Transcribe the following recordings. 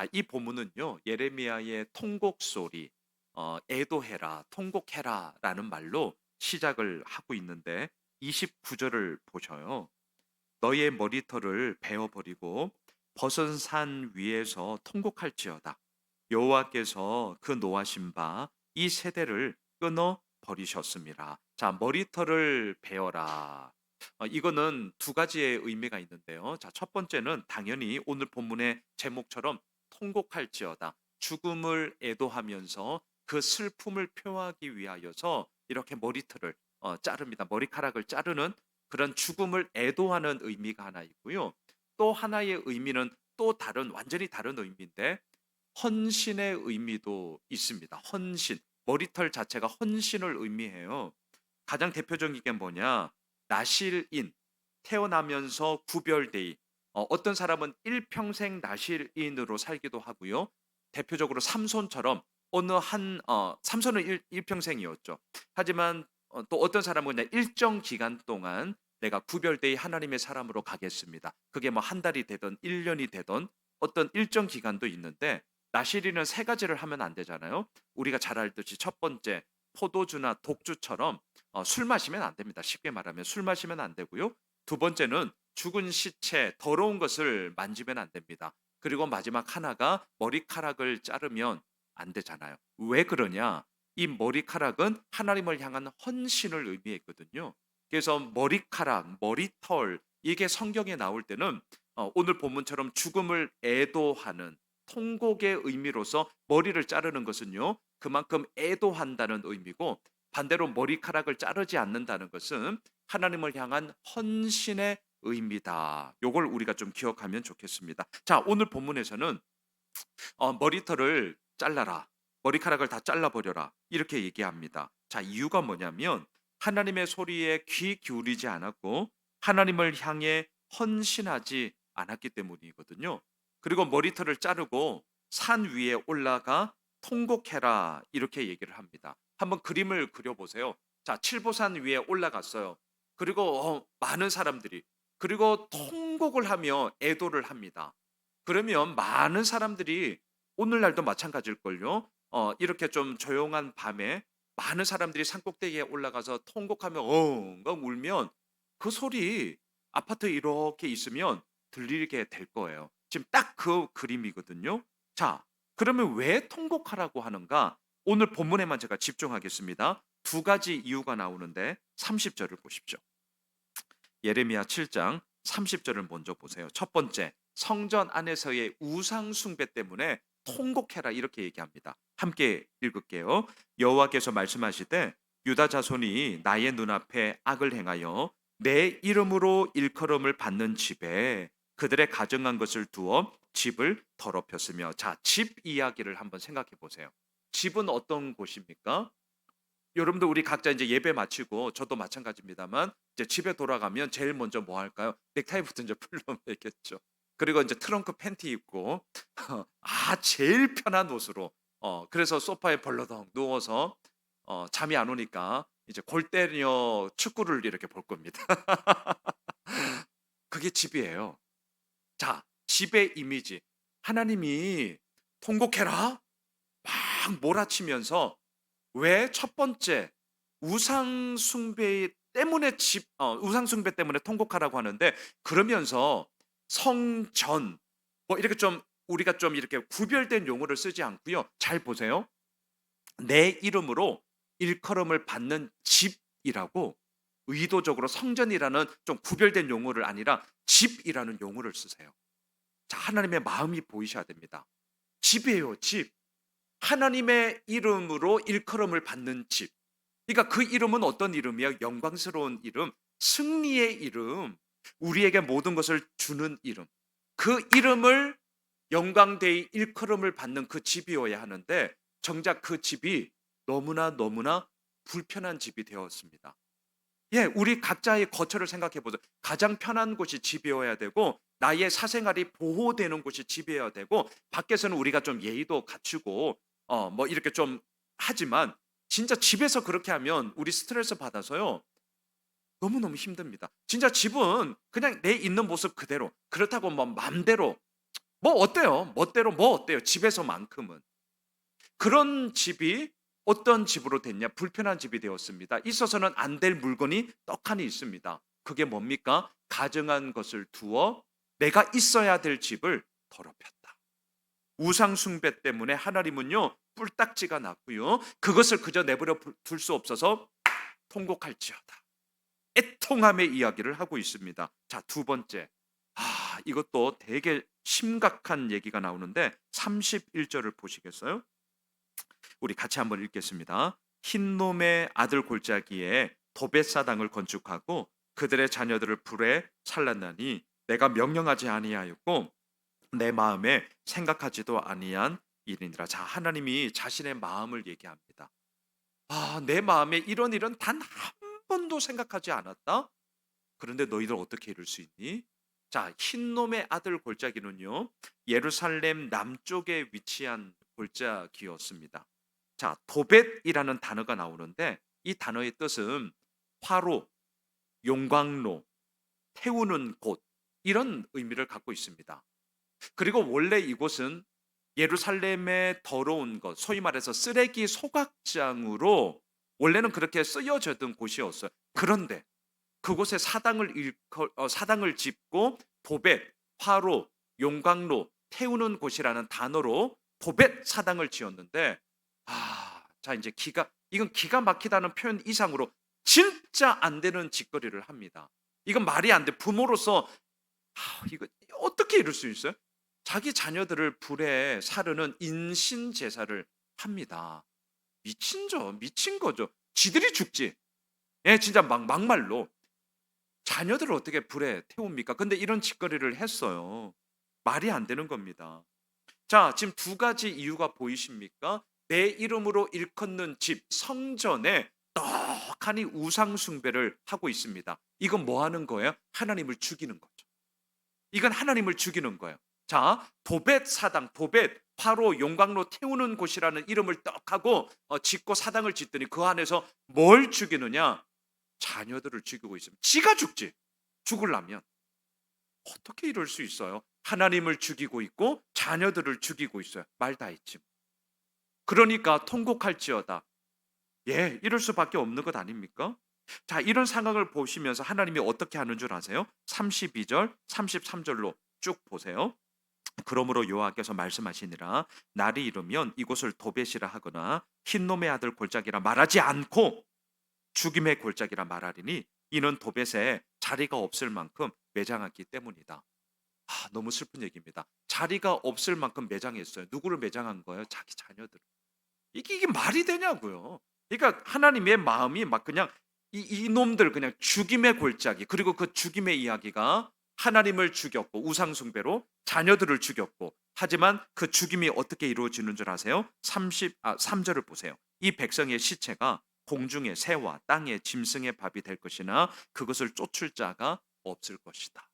자, 이 본문은요, 예레미야의 통곡 소리, 애도해라, 통곡해라라는 말로 시작을 하고 있는데 29절을 보셔요. 너의 머리털을 베어버리고 벗은 산 위에서 통곡할지어다. 여호와께서 그 노하신 바 이 세대를 끊어 버리셨습니다. 자, 머리털을 베어라. 이거는 두 가지의 의미가 있는데요. 자, 첫 번째는 당연히 오늘 본문의 제목처럼 통곡할지어다. 죽음을 애도하면서 그 슬픔을 표하기 위하여서 이렇게 머리털을 자릅니다. 머리카락을 자르는 그런 죽음을 애도하는 의미가 하나 있고요. 또 하나의 의미는 또 다른 완전히 다른 의미인데 헌신의 의미도 있습니다. 헌신. 머리털 자체가 헌신을 의미해요. 가장 대표적인 게 뭐냐? 나실인. 태어나면서 구별데이. 어떤 사람은 일평생 나실인으로 살기도 하고요. 대표적으로 삼손처럼 어느 한 삼손은 일평생이었죠. 하지만 또 어떤 사람은 그냥 일정 기간 동안 내가 구별되이 하나님의 사람으로 가겠습니다. 그게 뭐 한 달이 되든 1년이 되든 어떤 일정 기간도 있는데 나시리는 세 가지를 하면 안 되잖아요. 우리가 잘 알듯이 첫 번째 포도주나 독주처럼 술 마시면 안 됩니다. 쉽게 말하면 술 마시면 안 되고요. 두 번째는 죽은 시체, 더러운 것을 만지면 안 됩니다. 그리고 마지막 하나가 머리카락을 자르면 안 되잖아요. 왜 그러냐? 이 머리카락은 하나님을 향한 헌신을 의미했거든요. 그래서 머리카락, 머리털 이게 성경에 나올 때는 오늘 본문처럼 죽음을 애도하는 통곡의 의미로서 머리를 자르는 것은요. 그만큼 애도한다는 의미고 반대로 머리카락을 자르지 않는다는 것은 하나님을 향한 헌신의 의미다. 요걸 우리가 좀 기억하면 좋겠습니다. 자, 오늘 본문에서는 머리털을 잘라라. 머리카락을 다 잘라버려라. 이렇게 얘기합니다. 자, 이유가 뭐냐면 하나님의 소리에 귀 기울이지 않았고 하나님을 향해 헌신하지 않았기 때문이거든요. 그리고 머리털을 자르고 산 위에 올라가 통곡해라. 이렇게 얘기를 합니다. 한번 그림을 그려보세요. 자, 칠보산 위에 올라갔어요. 그리고 많은 사람들이 그리고 통곡을 하며 애도를 합니다. 그러면 많은 사람들이 오늘날도 마찬가지일걸요. 이렇게 좀 조용한 밤에 많은 사람들이 산꼭대기에 올라가서 통곡하며 엉엉 울면 그 소리 아파트에 이렇게 있으면 들리게 될 거예요. 지금 딱 그 그림이거든요. 자, 그러면 왜 통곡하라고 하는가? 오늘 본문에만 제가 집중하겠습니다. 두 가지 이유가 나오는데 30절을 보십시오. 예레미야 7장 30절을 먼저 보세요. 첫 번째, 성전 안에서의 우상 숭배 때문에 통곡해라 이렇게 얘기합니다. 함께 읽을게요. 여호와께서 말씀하시되 유다 자손이 나의 눈앞에 악을 행하여 내 이름으로 일컬음을 받는 집에 그들의 가정한 것을 두어 집을 더럽혔으며. 자, 집 이야기를 한번 생각해 보세요. 집은 어떤 곳입니까? 여러분들 우리 각자 이제 예배 마치고 저도 마찬가지입니다만 이제 집에 돌아가면 제일 먼저 뭐 할까요? 넥타이부터 이제 풀러매겠죠. 그리고 이제 트렁크 팬티 입고 제일 편한 옷으로 그래서 소파에 벌러덩 누워서 잠이 안 오니까 이제 골 때려 축구를 이렇게 볼 겁니다. 그게 집이에요. 자, 집의 이미지. 하나님이 통곡해라 막 몰아치면서 왜 첫 번째 우상 숭배 때문에 우상 숭배 때문에 통곡하라고 하는데 그러면서 성전 뭐 이렇게 좀 우리가 좀 이렇게 구별된 용어를 쓰지 않고요. 잘 보세요. 내 이름으로 일컬음을 받는 집이라고 의도적으로 성전이라는 좀 구별된 용어를 아니라 집이라는 용어를 쓰세요. 자, 하나님의 마음이 보이셔야 됩니다. 집이에요, 집. 하나님의 이름으로 일컬음을 받는 집. 그러니까 그 이름은 어떤 이름이에요? 영광스러운 이름, 승리의 이름, 우리에게 모든 것을 주는 이름. 그 이름을 영광되이 일컬음을 받는 그 집이어야 하는데 정작 그 집이 너무나 너무나 불편한 집이 되었습니다. 예, 우리 각자의 거처를 생각해 보죠. 가장 편한 곳이 집이어야 되고 나의 사생활이 보호되는 곳이 집이어야 되고 밖에서는 우리가 좀 예의도 갖추고 뭐 이렇게 좀 하지만 진짜 집에서 그렇게 하면 우리 스트레스 받아서요. 너무너무 힘듭니다. 진짜 집은 그냥 내 있는 모습 그대로 그렇다고 뭐 맘대로 뭐 어때요? 멋대로 뭐 어때요? 집에서만큼은. 그런 집이 어떤 집으로 됐냐? 불편한 집이 되었습니다. 있어서는 안 될 물건이 떡하니 있습니다. 그게 뭡니까? 가증한 것을 두어 내가 있어야 될 집을 더럽혔다. 우상 숭배 때문에 하나님은요 뿔딱지가 났고요. 그것을 그저 내버려 둘 수 없어서 통곡할지어다. 애통함의 이야기를 하고 있습니다. 자, 두 번째. 이것도 되게 심각한 얘기가 나오는데 31절을 보시겠어요? 우리 같이 한번 읽겠습니다. 흰놈의 아들 골짜기에 도벳사당을 건축하고 그들의 자녀들을 불에 살랐나니 내가 명령하지 아니하였고 내 마음에 생각하지도 아니한 일이니라. 자, 하나님이 자신의 마음을 얘기합니다. 내 마음에 이런 일은 단 한 번도 생각하지 않았다. 그런데 너희들 어떻게 이룰 수 있니? 자, 흰놈의 아들 골짜기는요, 예루살렘 남쪽에 위치한 골짜기였습니다. 자, 도벳이라는 단어가 나오는데 이 단어의 뜻은 화로, 용광로, 태우는 곳 이런 의미를 갖고 있습니다. 그리고 원래 이곳은 예루살렘의 더러운 것, 소위 말해서 쓰레기 소각장으로 원래는 그렇게 쓰여졌던 곳이었어요. 그런데 그곳에 사당을 짓고 도벳, 화로, 용광로, 태우는 곳이라는 단어로 도벳 사당을 지었는데 자 이제 이건 기가 막히다는 표현 이상으로 진짜 안 되는 짓거리를 합니다. 이건 말이 안 돼. 부모로서 이거 어떻게 이럴 수 있어요? 자기 자녀들을 불에 사르는 인신 제사를 합니다. 미친 거죠. 지들이 죽지. 예, 진짜 막말로 자녀들을 어떻게 불에 태웁니까? 근데 이런 짓거리를 했어요. 말이 안 되는 겁니다. 자, 지금 두 가지 이유가 보이십니까? 내 이름으로 일컫는 집, 성전에 떡하니 우상 숭배를 하고 있습니다. 이건 뭐 하는 거예요? 하나님을 죽이는 거죠. 이건 하나님을 죽이는 거예요. 자, 도벳 사당, 도벳 화로 용광로 태우는 곳이라는 이름을 떡하고 짓고 사당을 짓더니 그 안에서 뭘 죽이느냐? 자녀들을 죽이고 있습니다. 지가 죽지. 죽으려면 어떻게 이럴 수 있어요? 하나님을 죽이고 있고 자녀들을 죽이고 있어요. 말 다 했지. 그러니까 통곡할지어다. 예, 이럴 수밖에 없는 것 아닙니까? 자, 이런 상황을 보시면서 하나님이 어떻게 하는 줄 아세요? 32절, 33절로 쭉 보세요. 그러므로 여호와께서 말씀하시니라 날이 이르면 이곳을 도벳이라 하거나 흰놈의 아들 골짜기라 말하지 않고 죽임의 골짜기라 말하리니 이는 도벳에 자리가 없을 만큼 매장했기 때문이다. 너무 슬픈 얘기입니다. 자리가 없을 만큼 매장했어요. 누구를 매장한 거예요? 자기 자녀들. 이게 말이 되냐고요. 그러니까 하나님의 마음이 막 그냥 이놈들 그냥 죽임의 골짜기 그리고 그 죽임의 이야기가 하나님을 죽였고 우상숭배로 자녀들을 죽였고 하지만 그 죽임이 어떻게 이루어지는 줄 아세요? 3절을 보세요. 이 백성의 시체가 공중의 새와 땅의 짐승의 밥이 될 것이나 그것을 쫓을 자가 없을 것이다.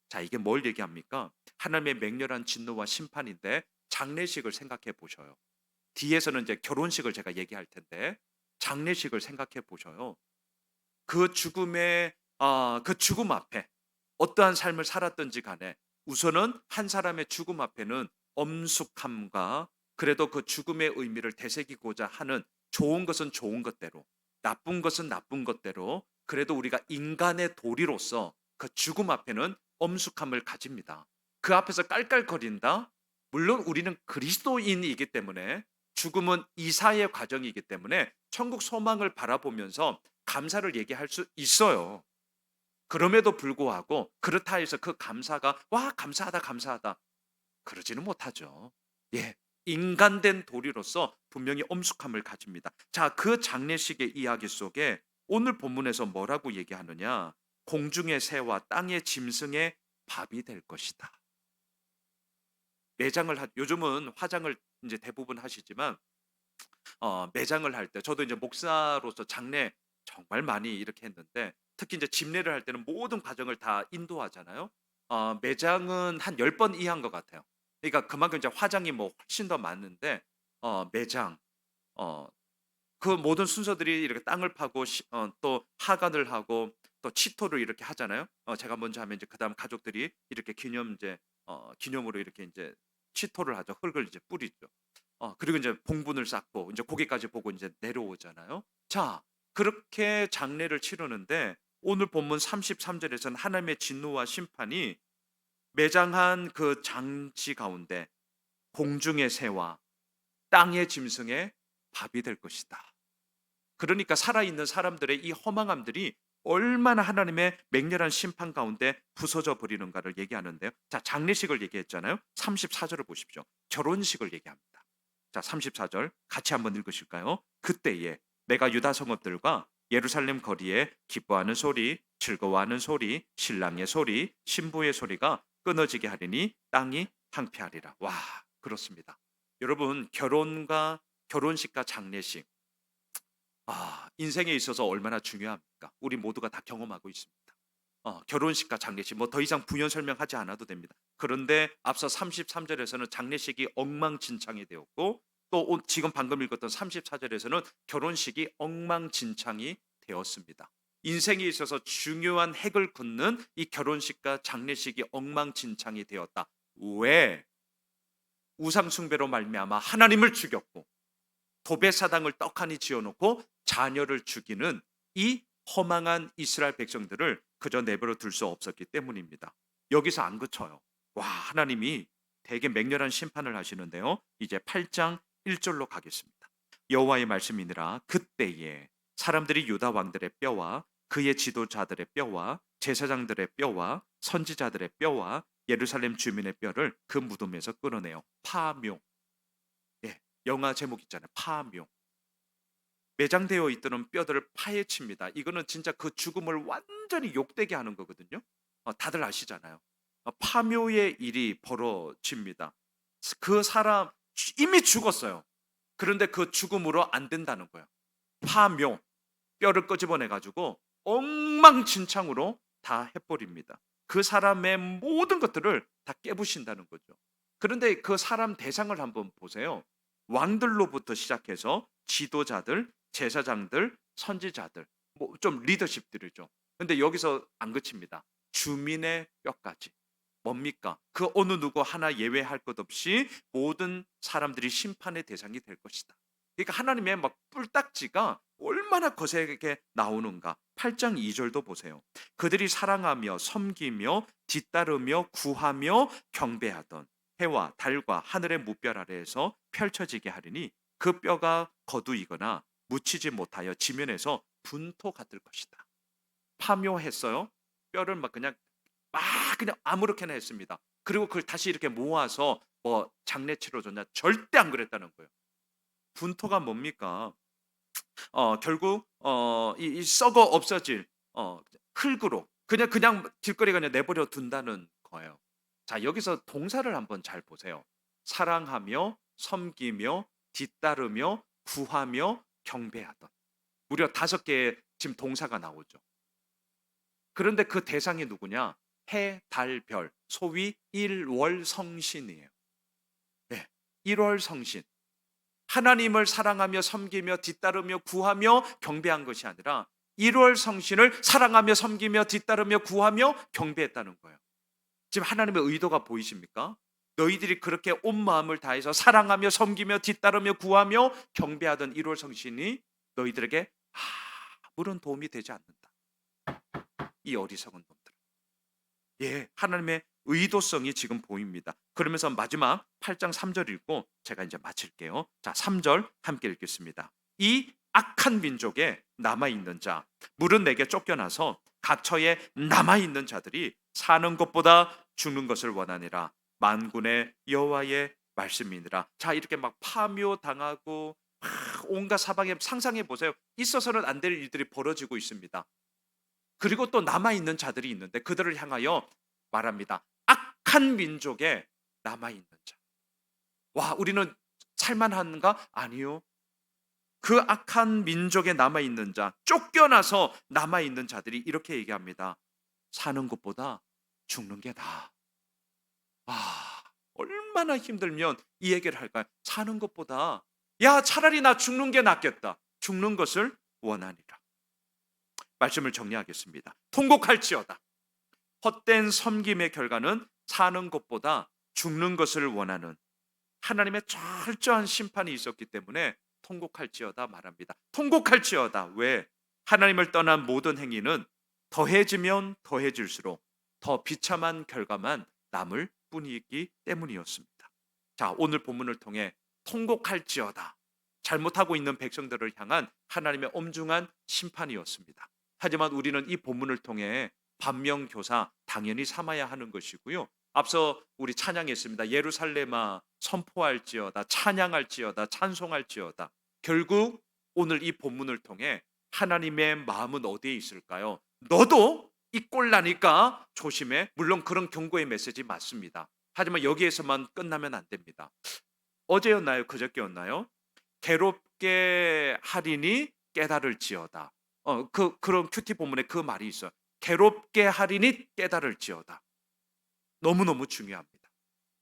자, 이게 뭘 얘기합니까? 하나님의 맹렬한 진노와 심판인데 장례식을 생각해 보셔요. 뒤에서는 이제 결혼식을 제가 얘기할 텐데 장례식을 생각해 보셔요. 그 죽음 앞에 어떠한 삶을 살았든지 간에 우선은 한 사람의 죽음 앞에는 엄숙함과 그래도 그 죽음의 의미를 되새기고자 하는 좋은 것은 좋은 것대로 나쁜 것은 나쁜 것대로 그래도 우리가 인간의 도리로서 그 죽음 앞에는 엄숙함을 가집니다. 그 앞에서 깔깔거린다? 물론 우리는 그리스도인이기 때문에 죽음은 이사의 과정이기 때문에 천국 소망을 바라보면서 감사를 얘기할 수 있어요. 그럼에도 불구하고 그렇다 해서 그 감사가 와 감사하다 감사하다 그러지는 못하죠. 예. 인간된 도리로서 분명히 엄숙함을 가집니다. 자, 그 장례식의 이야기 속에 오늘 본문에서 뭐라고 얘기하느냐? 공중의 새와 땅의 짐승의 밥이 될 것이다. 요즘은 화장을 이제 대부분 하시지만 매장을 할 때 저도 이제 목사로서 장례 정말 많이 이렇게 했는데 특히 이제 집례를 할 때는 모든 과정을 다 인도하잖아요. 매장은 한 10번 이하인 것 같아요. 그러니까 그만큼 이제 화장이 뭐 훨씬 더 많은데 매장 어 그 모든 순서들이 이렇게 땅을 파고 또 하관을 하고 또 치토를 이렇게 하잖아요. 제가 먼저 하면 이제 그다음 가족들이 이렇게 기념 이제 기념으로 이렇게 이제 취토를 하죠. 흙을 이제 뿌리죠. 그리고 이제 봉분을 쌓고 이제 고기까지 보고 이제 내려오잖아요. 자, 그렇게 장례를 치르는데 오늘 본문 33절에서는 하나님의 진노와 심판이 매장한 그 장치 가운데 공중의 새와 땅의 짐승의 밥이 될 것이다. 그러니까 살아있는 사람들의 이 허망함들이 얼마나 하나님의 맹렬한 심판 가운데 부서져 버리는가를 얘기하는데요. 자, 장례식을 얘기했잖아요. 34절을 보십시오. 결혼식을 얘기합니다. 자, 34절 같이 한번 읽으실까요? 그때에 내가 유다 성읍들과 예루살렘 거리에 기뻐하는 소리, 즐거워하는 소리, 신랑의 소리, 신부의 소리가 끊어지게 하리니 땅이 황폐하리라. 와, 그렇습니다. 여러분, 결혼식과 장례식, 인생에 있어서 얼마나 중요합니까? 우리 모두가 다 경험하고 있습니다. 결혼식과 장례식 뭐 더 이상 부연 설명하지 않아도 됩니다. 그런데 앞서 33절에서는 장례식이 엉망진창이 되었고 또 지금 방금 읽었던 34절에서는 결혼식이 엉망진창이 되었습니다. 인생에 있어서 중요한 핵을 긋는 이 결혼식과 장례식이 엉망진창이 되었다. 왜? 우상 숭배로 말미암아 하나님을 죽였고 도배사당을 떡하니 지어놓고 자녀를 죽이는 이 허망한 이스라엘 백성들을 그저 내버려 둘 수 없었기 때문입니다. 여기서 안 그쳐요. 와, 하나님이 되게 맹렬한 심판을 하시는데요. 이제 8장 1절로 가겠습니다. 여호와의 말씀이니라. 그때에 사람들이 유다 왕들의 뼈와 그의 지도자들의 뼈와 제사장들의 뼈와 선지자들의 뼈와 예루살렘 주민의 뼈를 그 무덤에서 끌어내요. 파묘. 예, 영화 제목 있잖아요. 파묘. 매장되어 있던 뼈들을 파헤칩니다. 이거는 진짜 그 죽음을 완전히 욕되게 하는 거거든요. 다들 아시잖아요. 파묘의 일이 벌어집니다. 그 사람 이미 죽었어요. 그런데 그 죽음으로 안 된다는 거예요. 파묘, 뼈를 끄집어내 가지고 엉망진창으로 다 해버립니다. 그 사람의 모든 것들을 다 깨부신다는 거죠. 그런데 그 사람 대상을 한번 보세요. 왕들로부터 시작해서 지도자들, 제사장들, 선지자들, 뭐 좀 리더십들이죠. 근데 여기서 안 그칩니다. 주민의 뼈까지. 뭡니까? 그 어느 누구 하나 예외할 것 없이 모든 사람들이 심판의 대상이 될 것이다. 그러니까 하나님의 막 뿔딱지가 얼마나 거세게 나오는가. 8장 2절도 보세요. 그들이 사랑하며 섬기며 뒤따르며 구하며 경배하던 해와 달과 하늘의 무별 아래에서 펼쳐지게 하리니 그 뼈가 거두이거나 묻히지 못하여 지면에서 분토 같을 것이다. 파묘했어요. 뼈를 그냥 아무렇게나 했습니다. 그리고 그걸 다시 이렇게 모아서 뭐 장례 치러줬냐? 절대 안 그랬다는 거예요. 분토가 뭡니까? 결국 이 썩어 없어질 흙으로 그냥 길거리에 그냥 내버려 둔다는 거예요. 자, 여기서 동사를 한번 잘 보세요. 사랑하며 섬기며 뒤따르며 구하며 경배하던 무려 5개의 지금 동사가 나오죠. 그런데 그 대상이 누구냐? 해, 달, 별, 소위 일월성신이에요. 네, 일월성신. 하나님을 사랑하며 섬기며 뒤따르며 구하며 경배한 것이 아니라 일월성신을 사랑하며 섬기며 뒤따르며 구하며 경배했다는 거예요. 지금 하나님의 의도가 보이십니까? 너희들이 그렇게 온 마음을 다해서 사랑하며 섬기며 뒤따르며 구하며 경배하던 일월성신이 너희들에게 아무런 도움이 되지 않는다. 이 어리석은 놈들. 예, 하나님의 의도성이 지금 보입니다. 그러면서 마지막 8장 3절 읽고 제가 이제 마칠게요. 자, 3절 함께 읽겠습니다. 이 악한 민족에 남아있는 자, 물은 내게 쫓겨나서 각처에 남아있는 자들이 사는 것보다 죽는 것을 원하니라. 만군의 여호와의 말씀이니라. 자, 이렇게 막 파묘당하고 온갖 사방에 상상해 보세요. 있어서는 안 될 일들이 벌어지고 있습니다. 그리고 또 남아있는 자들이 있는데 그들을 향하여 말합니다. 악한 민족에 남아있는 자. 와, 우리는 살만한가? 아니요. 그 악한 민족에 남아있는 자, 쫓겨나서 남아있는 자들이 이렇게 얘기합니다. 사는 것보다 죽는 게 나아. 얼마나 힘들면 이 얘기를 할까요? 사는 것보다 야, 차라리 나 죽는 게 낫겠다. 죽는 것을 원하니라. 말씀을 정리하겠습니다. 통곡할지어다. 헛된 섬김의 결과는 사는 것보다 죽는 것을 원하는 하나님의 철저한 심판이 있었기 때문에 통곡할지어다 말합니다. 통곡할지어다. 왜? 하나님을 떠난 모든 행위는 더해지면 더해질수록 더 비참한 결과만 남을 뿐이기 때문이었습니다. 자, 오늘 본문을 통해 통곡할지어다. 잘못하고 있는 백성들을 향한 하나님의 엄중한 심판이었습니다. 하지만 우리는 이 본문을 통해 반면교사 당연히 삼아야 하는 것이고요. 앞서 우리 찬양했습니다. 예루살렘아 선포할지어다, 찬양할지어다, 찬송할지어다. 결국 오늘 이 본문을 통해 하나님의 마음은 어디에 있을까요? 너도 이 꼴 나니까 조심해. 물론 그런 경고의 메시지 맞습니다. 하지만 여기에서만 끝나면 안 됩니다. 어제였나요? 그저께였나요? 괴롭게 하리니 깨달을지어다. 그런 큐티 본문에 그 말이 있어요. 괴롭게 하리니 깨달을지어다. 너무너무 중요합니다.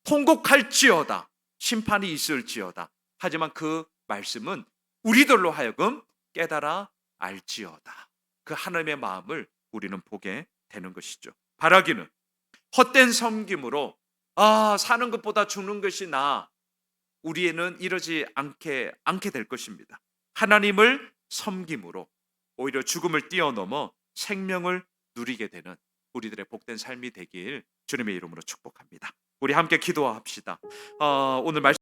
통곡할지어다. 심판이 있을지어다. 하지만 그 말씀은 우리들로 하여금 깨달아 알지어다. 그 하나님의 마음을 우리는 보게 되는 것이죠. 바라기는 헛된 섬김으로 사는 것보다 죽는 것이 나아. 우리에는 이러지 않게 될 것입니다. 하나님을 섬김으로 오히려 죽음을 뛰어넘어 생명을 누리게 되는 우리들의 복된 삶이 되길 주님의 이름으로 축복합니다. 우리 함께 기도합시다. 오늘 말씀